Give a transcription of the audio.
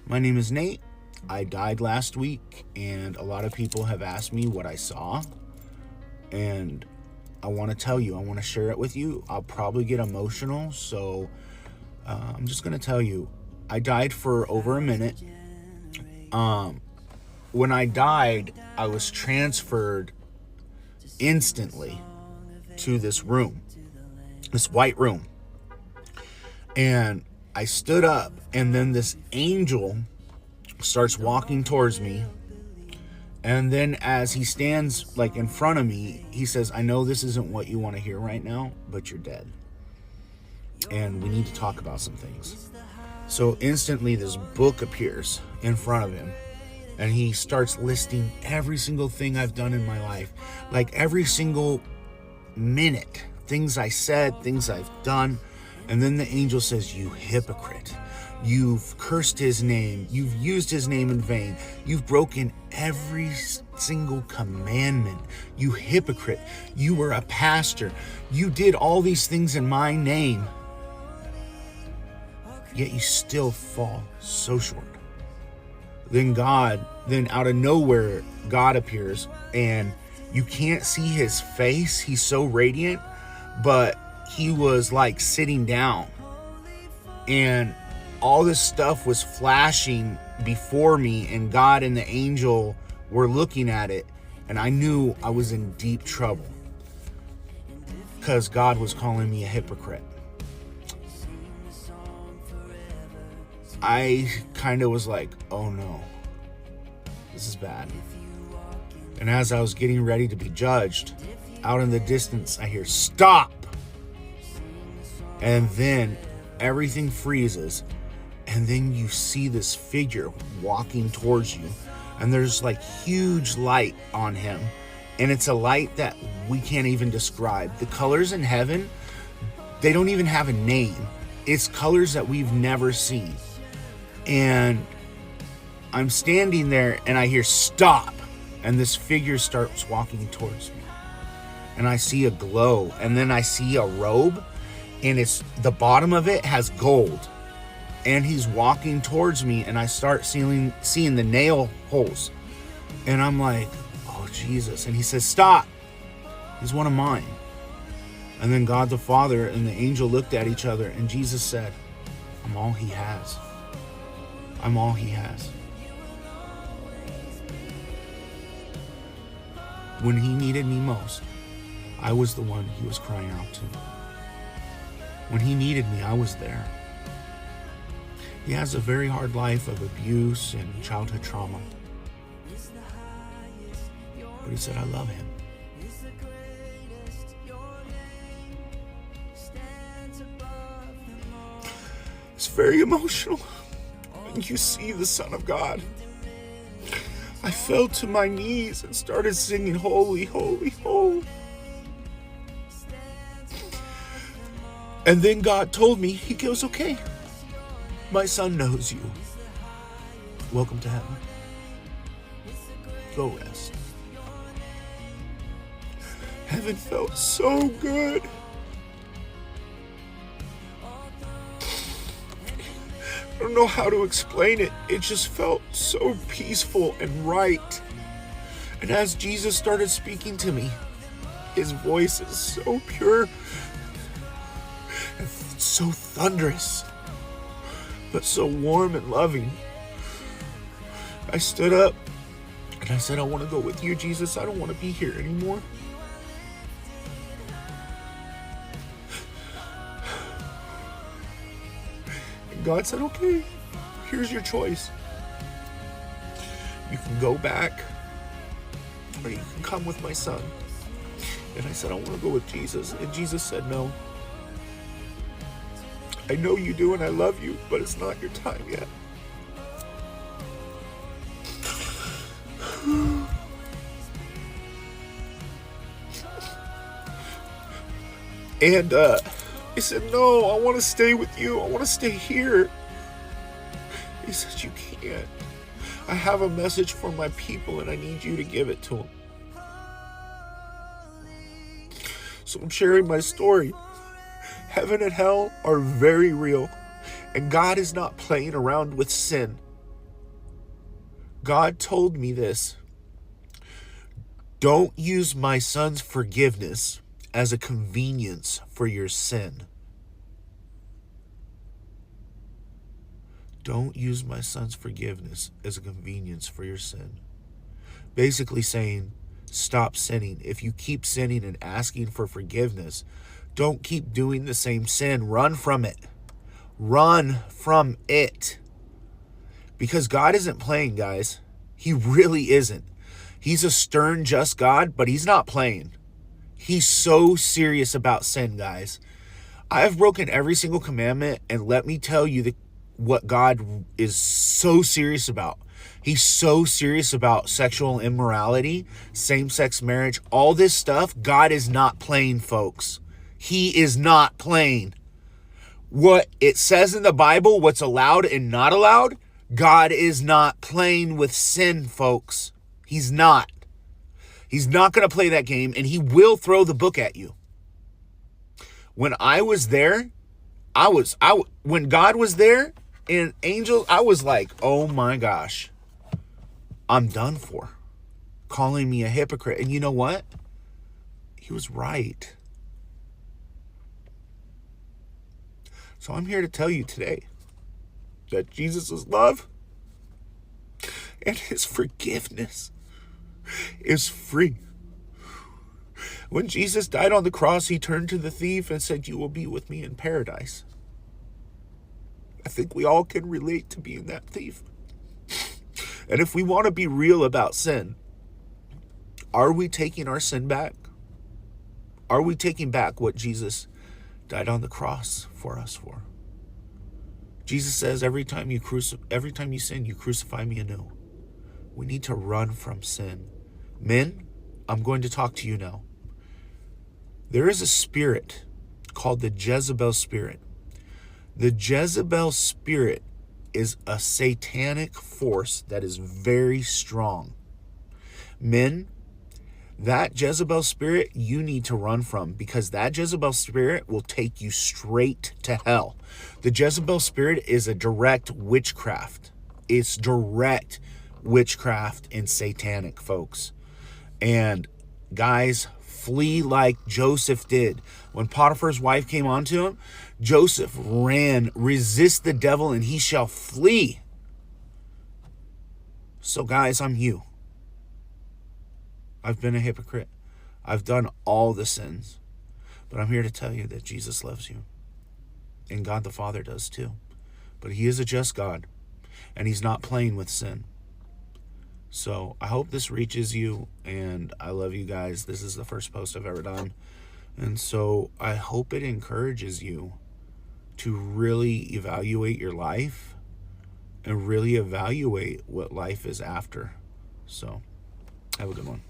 My name is Nate. I died last week, and a lot of people have asked me what I saw. And I want to tell you, I want to share it with you. I'll probably get emotional, so I'm just going to tell you. I died for over a minute. When I died, I was transferred instantly to this room, this white room. And I stood up, and then this angel starts walking towards me. And then as he stands like in front of me, he says, I know this isn't what you want to hear right now, but you're dead. And we need to talk about some things. So instantly this book appears in front of him. And he starts listing every single thing I've done in my life. Like every single minute. Things I said, things I've done. And then the angel says, you hypocrite. You've cursed his name. You've used his name in vain. You've broken every single commandment. You hypocrite. You were a pastor. You did all these things in my name. Yet you still fall so short. Then out of nowhere, God appears, and you can't see his face. He's so radiant, but he was like sitting down, and all this stuff was flashing before me, and God and the angel were looking at it, and I knew I was in deep trouble because God was calling me a hypocrite. I kind of was like, oh no, this is bad. And as I was getting ready to be judged, out in the distance, I hear, stop! And then everything freezes. And then you see this figure walking towards you. And there's like huge light on him. And it's a light that we can't even describe. The colors in heaven, they don't even have a name. It's colors that we've never seen. And I'm standing there and I hear stop. And this figure starts walking towards me. And I see a glow. And then I see a robe. And it's the bottom of it has gold. And he's walking towards me. And I start seeing the nail holes. And I'm like, oh, Jesus. And he says, stop. He's one of mine. And then God the Father and the angel looked at each other. And Jesus said, I'm all he has. I'm all he has. When he needed me most, I was the one he was crying out to. When he needed me, I was there. He has a very hard life of abuse and childhood trauma. But he said, I love him. It's very emotional. You see the Son of God. I fell to my knees and started singing, holy, holy, holy. And then God told me, he goes, okay, my son knows you. Welcome to heaven. Go rest. Heaven felt so good. I don't know how to explain it. It just felt so peaceful and right. And as Jesus started speaking to me, his voice is so pure and so thunderous, but so warm and loving. I stood up and I said, I want to go with you, Jesus. I don't want to be here anymore. God said, okay, here's your choice. You can go back, or you can come with my son. And I said, I want to go with Jesus. And Jesus said, no. I know you do and I love you, but it's not your time yet. And he said, no, I want to stay with you. I want to stay here. He said, you can't. I have a message for my people and I need you to give it to them. So I'm sharing my story. Heaven and hell are very real. And God is not playing around with sin. God told me this. Don't use my son's forgiveness as a convenience for your sin. Don't use my son's forgiveness as a convenience for your sin. Basically saying, stop sinning. If you keep sinning and asking for forgiveness, don't keep doing the same sin. Run from it. Run from it. Because God isn't playing, guys. He really isn't. He's a stern, just God, but he's not playing. He's so serious about sin, guys. I have broken every single commandment, and let me tell you what God is so serious about. He's so serious about sexual immorality, same-sex marriage, all this stuff. God is not playing, folks. He is not playing. What it says in the Bible, what's allowed and not allowed, God is not playing with sin, folks. He's not. He's not going to play that game, and he will throw the book at you. When I was there, when God was there and angels, I was like, oh my gosh, I'm done for. Calling me a hypocrite. And you know what? He was right. So I'm here to tell you today that Jesus' love and his forgiveness is free. When Jesus died on the cross, he turned to the thief and said, you will be with me in paradise. I think we all can relate to being that thief. And if we want to be real about sin, are we taking our sin back? Are we taking back what Jesus died on the cross for us for? Jesus says every time you sin, you crucify me anew. We need to run from sin. Men, I'm going to talk to you now. There is a spirit called the Jezebel spirit. The Jezebel spirit is a satanic force that is very strong. Men, that Jezebel spirit you need to run from, because that Jezebel spirit will take you straight to hell. The Jezebel spirit is a direct witchcraft. It's direct witchcraft and satanic, folks. And guys, flee like Joseph did. When Potiphar's wife came onto him, Joseph ran. Resist the devil and he shall flee. So guys, I'm you. I've been a hypocrite. I've done all the sins. But I'm here to tell you that Jesus loves you. And God the Father does too. But he is a just God. And he's not playing with sin. So I hope this reaches you. And I love you guys. This is the first post I've ever done. And so I hope it encourages you to really evaluate your life. And really evaluate what life is after. So have a good one.